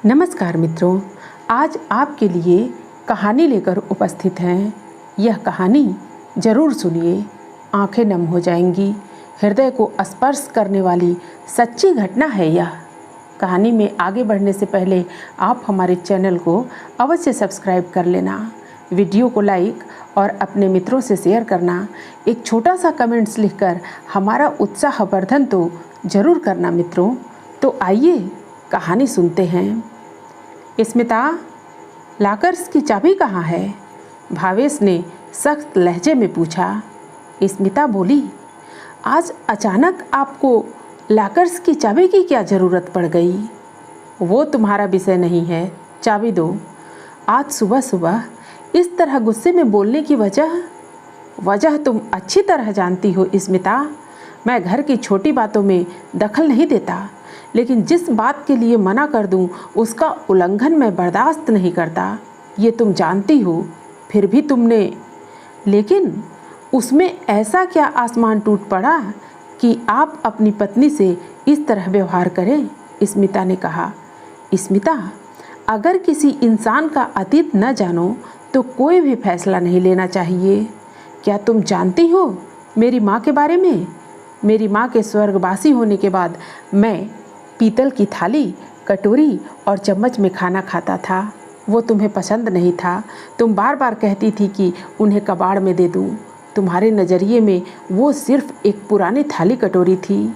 नमस्कार मित्रों, आज आपके लिए कहानी लेकर उपस्थित हैं। यह कहानी जरूर सुनिए, आंखें नम हो जाएंगी। हृदय को स्पर्श करने वाली सच्ची घटना है यह। कहानी में आगे बढ़ने से पहले आप हमारे चैनल को अवश्य सब्सक्राइब कर लेना, वीडियो को लाइक और अपने मित्रों से शेयर करना, एक छोटा सा कमेंट्स लिखकर हमारा उत्साहवर्धन तो जरूर करना मित्रों। तो आइए कहानी सुनते हैं। स्मिता, लॉकर्स की चाबी कहाँ है? भावेश ने सख्त लहजे में पूछा। स्मिता बोली, आज अचानक आपको लॉकर्स की चाबी की क्या ज़रूरत पड़ गई? वो तुम्हारा विषय नहीं है, चाबी दो। आज सुबह सुबह इस तरह गुस्से में बोलने की वजह तुम अच्छी तरह जानती हो स्मिता। मैं घर की छोटी बातों में दखल नहीं देता, लेकिन जिस बात के लिए मना कर दूं उसका उल्लंघन मैं बर्दाश्त नहीं करता, ये तुम जानती हो। फिर भी तुमने, लेकिन उसमें ऐसा क्या आसमान टूट पड़ा कि आप अपनी पत्नी से इस तरह व्यवहार करें? स्मिता ने कहा। स्मिता, अगर किसी इंसान का अतीत न जानो तो कोई भी फैसला नहीं लेना चाहिए। क्या तुम जानती हो मेरी माँ के बारे में? मेरी माँ के स्वर्गवासी होने के बाद मैं पीतल की थाली, कटोरी और चम्मच में खाना खाता था। वो तुम्हें पसंद नहीं था। तुम बार बार कहती थी कि उन्हें कबाड़ में दे दूं। तुम्हारे नज़रिए में वो सिर्फ एक पुरानी थाली कटोरी थी।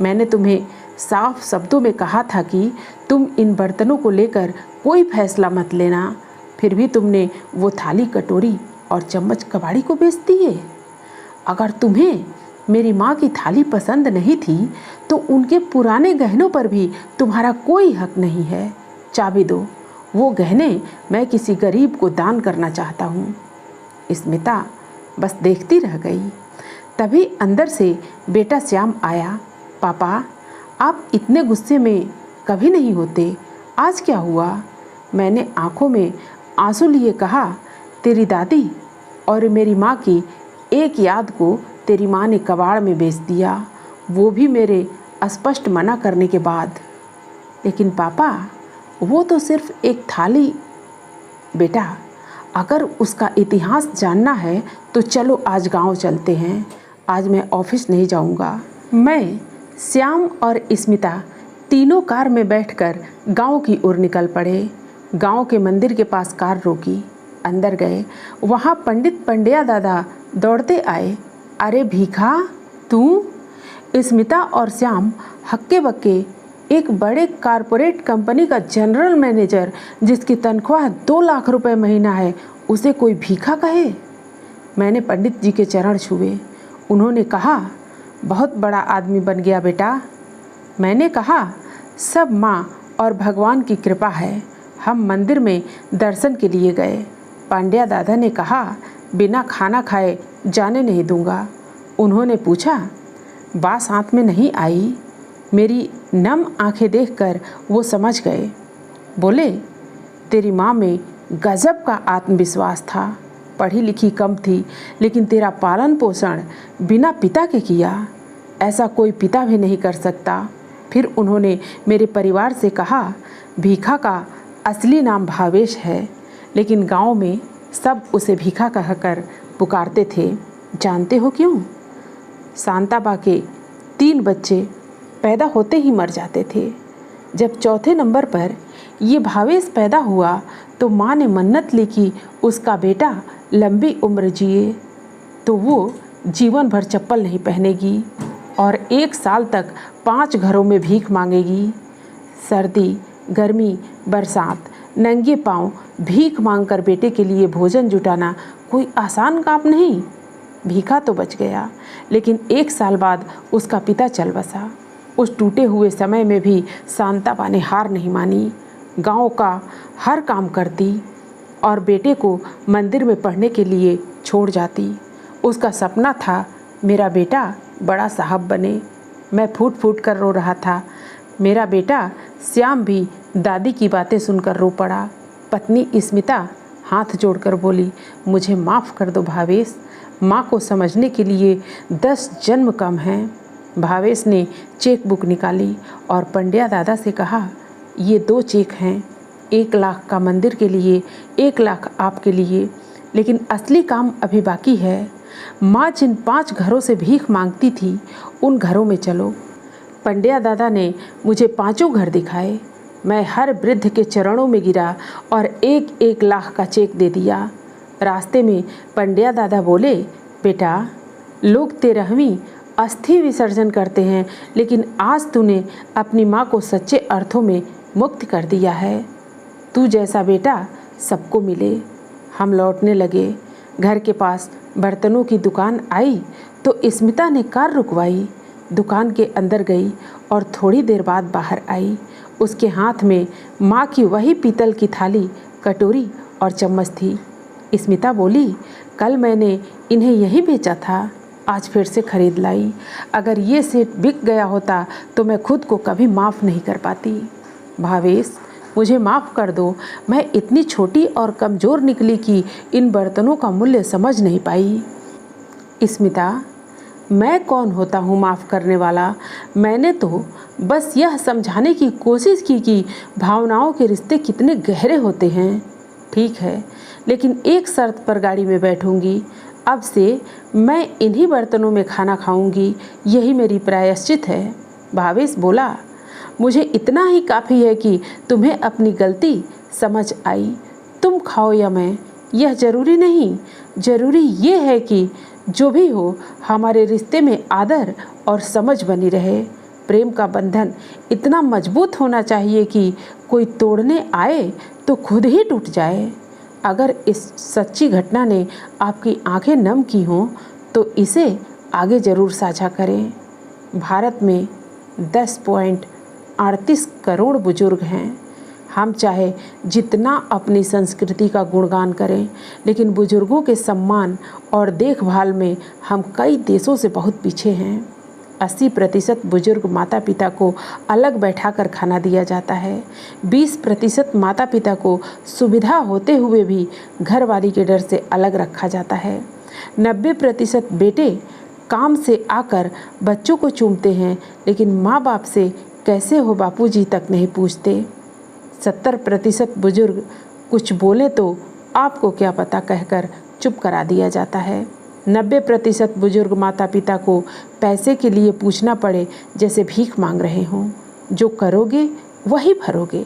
मैंने तुम्हें साफ शब्दों में कहा था कि तुम इन बर्तनों को लेकर कोई फैसला मत लेना। फिर भी तुमने वो थाली, कटोरी और चम्मच कबाड़ी को बेच दिए। अगर तुम्हें मेरी माँ की थाली पसंद नहीं थी तो उनके पुराने गहनों पर भी तुम्हारा कोई हक नहीं है। चाबी दो, वो गहने मैं किसी गरीब को दान करना चाहता हूँ। स्मिता बस देखती रह गई। तभी अंदर से बेटा श्याम आया। पापा, आप इतने गुस्से में कभी नहीं होते, आज क्या हुआ? मैंने आंखों में आंसू लिए कहा, तेरी दादी और मेरी माँ की एक याद को तेरी माँ ने कबाड़ में बेच दिया, वो भी मेरे स्पष्ट मना करने के बाद। लेकिन पापा, वो तो सिर्फ एक थाली। बेटा, अगर उसका इतिहास जानना है तो चलो आज गांव चलते हैं। आज मैं ऑफिस नहीं जाऊंगा। मैं, श्याम और स्मिता तीनों कार में बैठकर गांव की ओर निकल पड़े। गांव के मंदिर के पास कार रोकी, अंदर गए। वहाँ पंडित पंड्या दादा दौड़ते आए। अरे भीखा, तू? स्मिता और श्याम हक्के बक्के। एक बड़े कारपोरेट कंपनी का जनरल मैनेजर जिसकी तनख्वाह 2 लाख रुपए महीना है, उसे कोई भीखा कहे? मैंने पंडित जी के चरण छुए। उन्होंने कहा, बहुत बड़ा आदमी बन गया बेटा। मैंने कहा, सब माँ और भगवान की कृपा है। हम मंदिर में दर्शन के लिए गए। पांड्या दादा ने कहा, बिना खाना खाए जाने नहीं दूंगा। उन्होंने पूछा, बात साथ में नहीं आई? मेरी नम आंखें देखकर वो समझ गए। बोले, तेरी माँ में गजब का आत्मविश्वास था। पढ़ी लिखी कम थी, लेकिन तेरा पालन पोषण बिना पिता के किया। ऐसा कोई पिता भी नहीं कर सकता। फिर उन्होंने मेरे परिवार से कहा, भीखा का असली नाम भावेश है, लेकिन गांव में सब उसे भीखा कहकर पुकारते थे। जानते हो क्यों? शांताबा के 3 बच्चे पैदा होते ही मर जाते थे। जब चौथे नंबर पर ये भावेश पैदा हुआ तो माँ ने मन्नत ली कि उसका बेटा लंबी उम्र जिए, तो वो जीवन भर चप्पल नहीं पहनेगी और 1 साल तक 5 घरों में भीख मांगेगी। सर्दी, गर्मी, बरसात, नंगे पांव भीख मांगकर बेटे के लिए भोजन जुटाना कोई आसान काम नहीं। भीखा तो बच गया, लेकिन 1 साल बाद उसका पिता चल बसा। उस टूटे हुए समय में भी शांताबा ने हार नहीं मानी। गांव का हर काम करती और बेटे को मंदिर में पढ़ने के लिए छोड़ जाती। उसका सपना था मेरा बेटा बड़ा साहब बने। मैं फूट फूट कर रो रहा था। मेरा बेटा श्याम भी दादी की बातें सुनकर रो पड़ा। पत्नी स्मिता हाथ जोड़कर बोली, मुझे माफ़ कर दो भावेश, माँ को समझने के लिए 10 जन्म कम हैं। भावेश ने चेक बुक निकाली और पंड्या दादा से कहा, ये 2 चेक हैं, 1 लाख का मंदिर के लिए, 1 लाख आपके लिए। लेकिन असली काम अभी बाकी है। माँ जिन 5 घरों से भीख मांगती थी, उन घरों में चलो। पंड्या दादा ने मुझे 5 घर दिखाए। मैं हर वृद्ध के चरणों में गिरा और 1-1 लाख का चेक दे दिया। रास्ते में पंड्या दादा बोले, बेटा, लोग 13वीं अस्थि विसर्जन करते हैं, लेकिन आज तूने अपनी माँ को सच्चे अर्थों में मुक्त कर दिया है। तू जैसा बेटा सबको मिले। हम लौटने लगे। घर के पास बर्तनों की दुकान आई तो स्मिता ने कार रुकवाई। दुकान के अंदर गई और थोड़ी देर बाद बाहर आई। उसके हाथ में माँ की वही पीतल की थाली, कटोरी और चम्मच थी। स्मिता बोली, कल मैंने इन्हें यही बेचा था, आज फिर से खरीद लाई। अगर ये सेट बिक गया होता तो मैं खुद को कभी माफ़ नहीं कर पाती। भावेश, मुझे माफ़ कर दो। मैं इतनी छोटी और कमज़ोर निकली कि इन बर्तनों का मूल्य समझ नहीं पाई। स्मिता, मैं कौन होता हूँ माफ़ करने वाला? मैंने तो बस यह समझाने की कोशिश की कि भावनाओं के रिश्ते कितने गहरे होते हैं। ठीक है, लेकिन एक शर्त पर गाड़ी में बैठूंगी। अब से मैं इन्हीं बर्तनों में खाना खाऊंगी। यही मेरी प्रायश्चित है। भावेश बोला, मुझे इतना ही काफ़ी है कि तुम्हें अपनी गलती समझ आई। तुम खाओ या मैं, यह ज़रूरी नहीं। ज़रूरी ये है कि जो भी हो, हमारे रिश्ते में आदर और समझ बनी रहे। प्रेम का बंधन इतना मजबूत होना चाहिए कि कोई तोड़ने आए तो खुद ही टूट जाए। अगर इस सच्ची घटना ने आपकी आंखें नम की हों तो इसे आगे ज़रूर साझा करें। भारत में 10.38 करोड़ बुजुर्ग हैं। हम चाहे जितना अपनी संस्कृति का गुणगान करें, लेकिन बुजुर्गों के सम्मान और देखभाल में हम कई देशों से बहुत पीछे हैं। 80% बुजुर्ग माता पिता को अलग बैठाकर खाना दिया जाता है। 20% माता पिता को सुविधा होते हुए भी घरवाली के डर से अलग रखा जाता है। 90% बेटे काम से आकर बच्चों को चूमते हैं, लेकिन माँ बाप से कैसे हो बापूजी तक नहीं पूछते। 70% बुजुर्ग कुछ बोले तो आपको क्या पता कहकर चुप करा दिया जाता है। 90% बुजुर्ग माता पिता को पैसे के लिए पूछना पड़े जैसे भीख मांग रहे हों। जो करोगे वही भरोगे।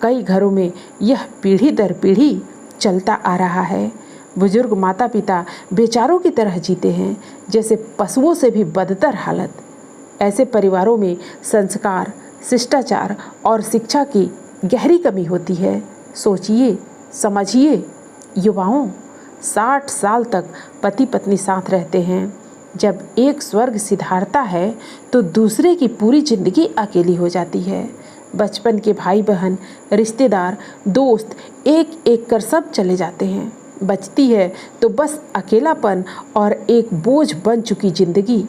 कई घरों में यह पीढ़ी दर पीढ़ी चलता आ रहा है। बुजुर्ग माता पिता बेचारों की तरह जीते हैं, जैसे पशुओं से भी बदतर हालत। ऐसे परिवारों में संस्कार, शिष्टाचार और शिक्षा की गहरी कमी होती है। सोचिए, समझिए। युवाओं, 60 साल तक पति पत्नी साथ रहते हैं। जब एक स्वर्ग सिधारता है तो दूसरे की पूरी जिंदगी अकेली हो जाती है। बचपन के भाई बहन, रिश्तेदार, दोस्त एक एक कर सब चले जाते हैं। बचती है तो बस अकेलापन और एक बोझ बन चुकी जिंदगी।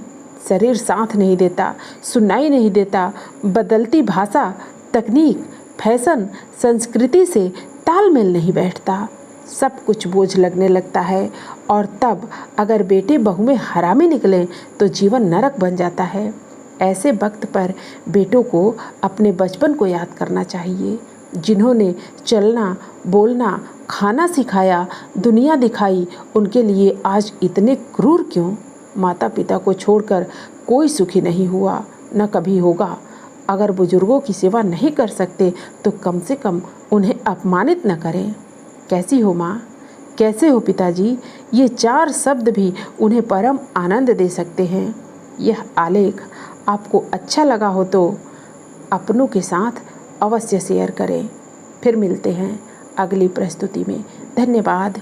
शरीर साथ नहीं देता, सुनाई नहीं देता। बदलती भाषा, तकनीक, फैशन, संस्कृति से तालमेल नहीं बैठता। सब कुछ बोझ लगने लगता है। और तब अगर बेटे बहू में हरामी निकलें तो जीवन नरक बन जाता है। ऐसे वक्त पर बेटों को अपने बचपन को याद करना चाहिए, जिन्होंने चलना, बोलना, खाना सिखाया, दुनिया दिखाई। उनके लिए आज इतने क्रूर क्यों? माता पिता को छोड़कर कोई सुखी नहीं हुआ, न कभी होगा। अगर बुजुर्गों की सेवा नहीं कर सकते तो कम से कम उन्हें अपमानित न करें। कैसी हो माँ? कैसे हो पिताजी? ये 4 शब्द भी उन्हें परम आनंद दे सकते हैं। यह आलेख आपको अच्छा लगा हो तो अपनों के साथ अवश्य शेयर करें। फिर मिलते हैं अगली प्रस्तुति में। धन्यवाद।